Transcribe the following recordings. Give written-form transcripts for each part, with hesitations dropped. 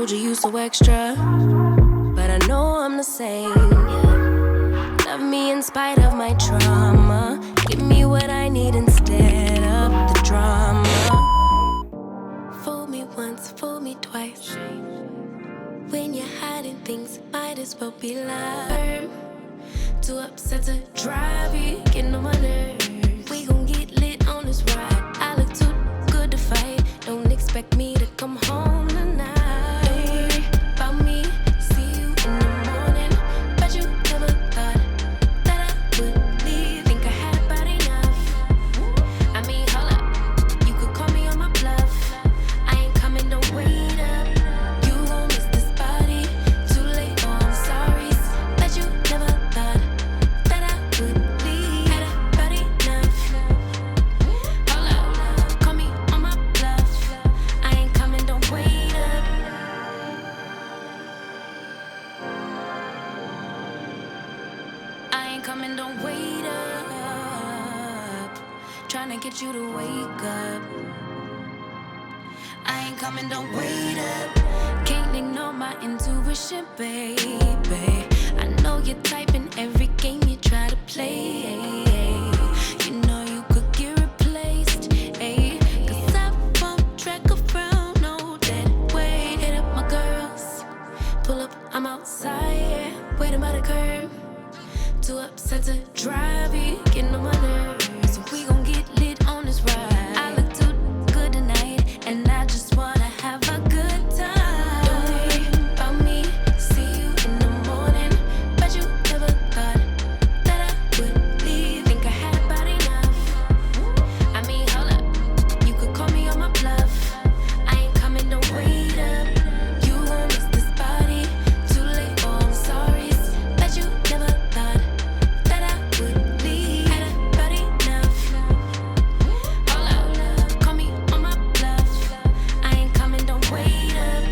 told you you so extra, but I know I'm the same. Yeah. Love me in spite of my trauma. Give me what I need instead of the drama. Fool me once, fool me twice. When you're hiding things, might as well be live. Too upset to drive you, getting on my nerves. We gon' get lit on this ride. I look too good to fight. Don't expect me to come home tonight. Don't worry about me, see you in the morning. Bet you never thought that I would leave. Think I had about enough. I mean, hold up, you could call me on my bluff. I ain't coming, don't wait up. You gon' miss this body, too late, oh I'm sorry. Bet you never thought that I would leave. Had about enough. Hold up, call me on my bluff. I ain't coming, don't wait up. I ain't coming, don't wait up. Tryna get you to wake up. I ain't coming, don't wait up. Can't ignore my intuition, baby. I know you're typing every game you try to play. You know you could get replaced, ayy. Cause I won't track around, no dead weight. Hit up my girls, pull up, I'm outside, yeah. Waiting by the curb, too upset to drive you, getting on my nerves. So we gon' get lit on this ride. I look too good tonight, and I just wanna have a good time. Don't worry about me, see you in the morning. Bet you never thought that I would leave. Think I had about enough. I mean, hold up, you could call me on my bluff. I ain't coming, don't wait up. You gon' miss this body, too late, oh I'm sorry. Bet you never thought that I would leave. Had about enough. Hold up, call me on my bluff. I ain't coming, don't wait up.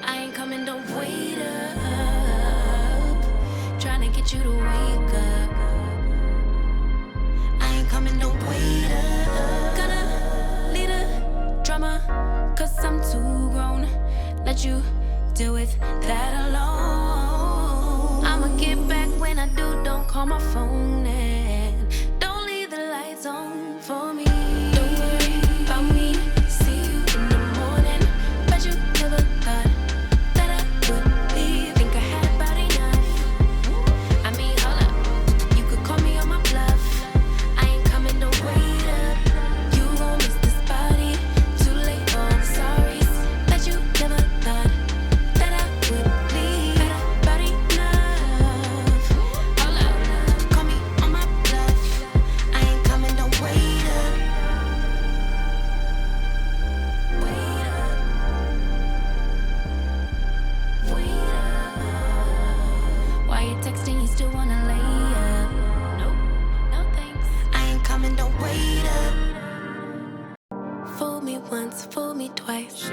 I ain't coming, don't wait up. Tryna get you to wake up. I ain't coming, don't wait up. Gonna lead a drama, cause I'm too grown. Let you deal with that alone. I'ma get back when I do, don't call my phone and don't leave the lights on for me. Don't worry about me, see you in the morning. Bet you never thought that I would leave. Think I had about enough. I mean, hold up, you could call me on my bluff. I ain't coming, don't wait up. You gon' miss this body, too late, oh I'm sorry. Bet you never thought that I would leave. Had about enough. Hold up, call me on my bluff. I ain't coming, don't wait up. Wait up. Wait up. Why you texting, you still wanna lay up? Nope, no thanks. I ain't coming, don't wait up. Fool me once, fool me twice.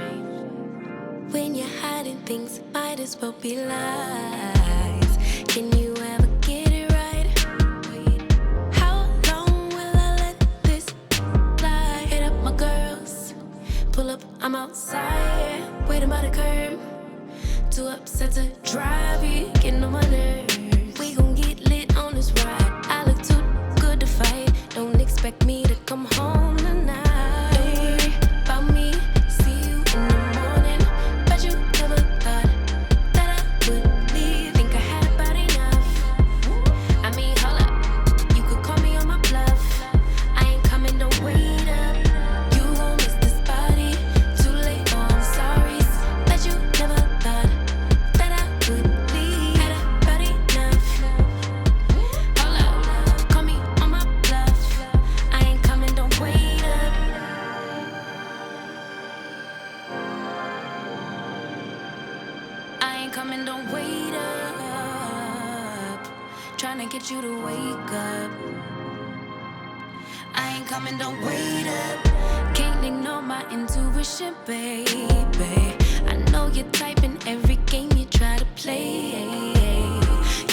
When you're hiding things, might as well be lies. Can you ever get it right? How long will I let this fly? Hit up my girls, pull up, I'm outside, yeah. Waiting by the curb, too upset to drive you, getting on my nerves. We gon' get lit on this ride. I look too good to fight. Don't expect me to come home tonight. Don't worry about me, see you in the morning. Bet you never thought that I would leave. Think I had about enough. I mean, hold up, you could call me on my bluff. I ain't coming, don't wait up. You gon' miss this body, too late, oh I'm sorry. Bet you never thought that I would leave. Had about enough. Hold up, call me on my bluff. I ain't coming, don't wait up. I ain't coming, don't wait up. Tryna get you to wake up. I ain't coming, don't wait up. Can't ignore my intuition, baby. I know you're typing every game you try to play.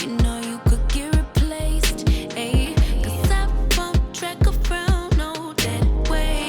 You know you could get replaced, ayy. Cause I won't track around, no dead weight.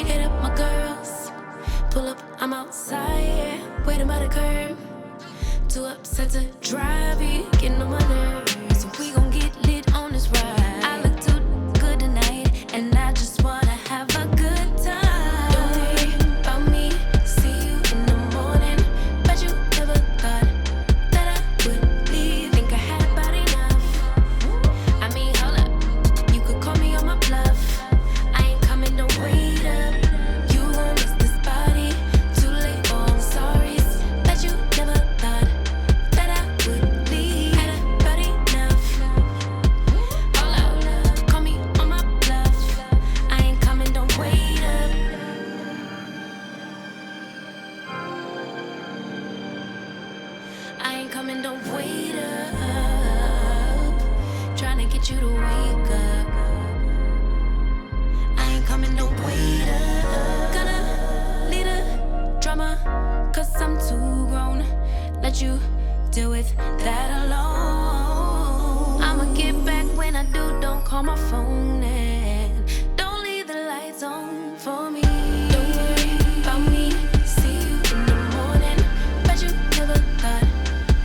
call my phone and don't leave the lights on for me. Don't worry about me. See you in the morning. Bet you never thought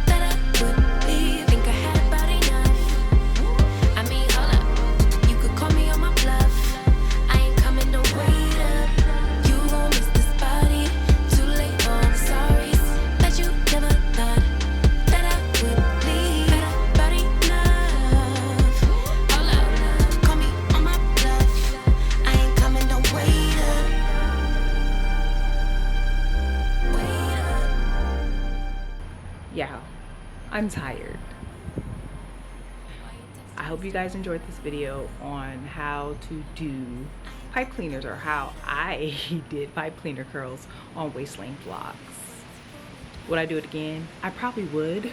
that I would leave. Think I had about enough. I mean, hold up. You could call me on my bluff. I ain't coming, don't wait up. You gon' miss this body. Too late for I'm sorry. Bet you never thought that I would leave. About enough. Hold up. Call me on my bluff. I ain't coming, don't wait up. Wait up. Yeah, I'm tired. I hope you guys enjoyed this video on how to do pipe cleaners, or how I did pipe cleaner curls on waist length locks. Would I do it again? I probably would.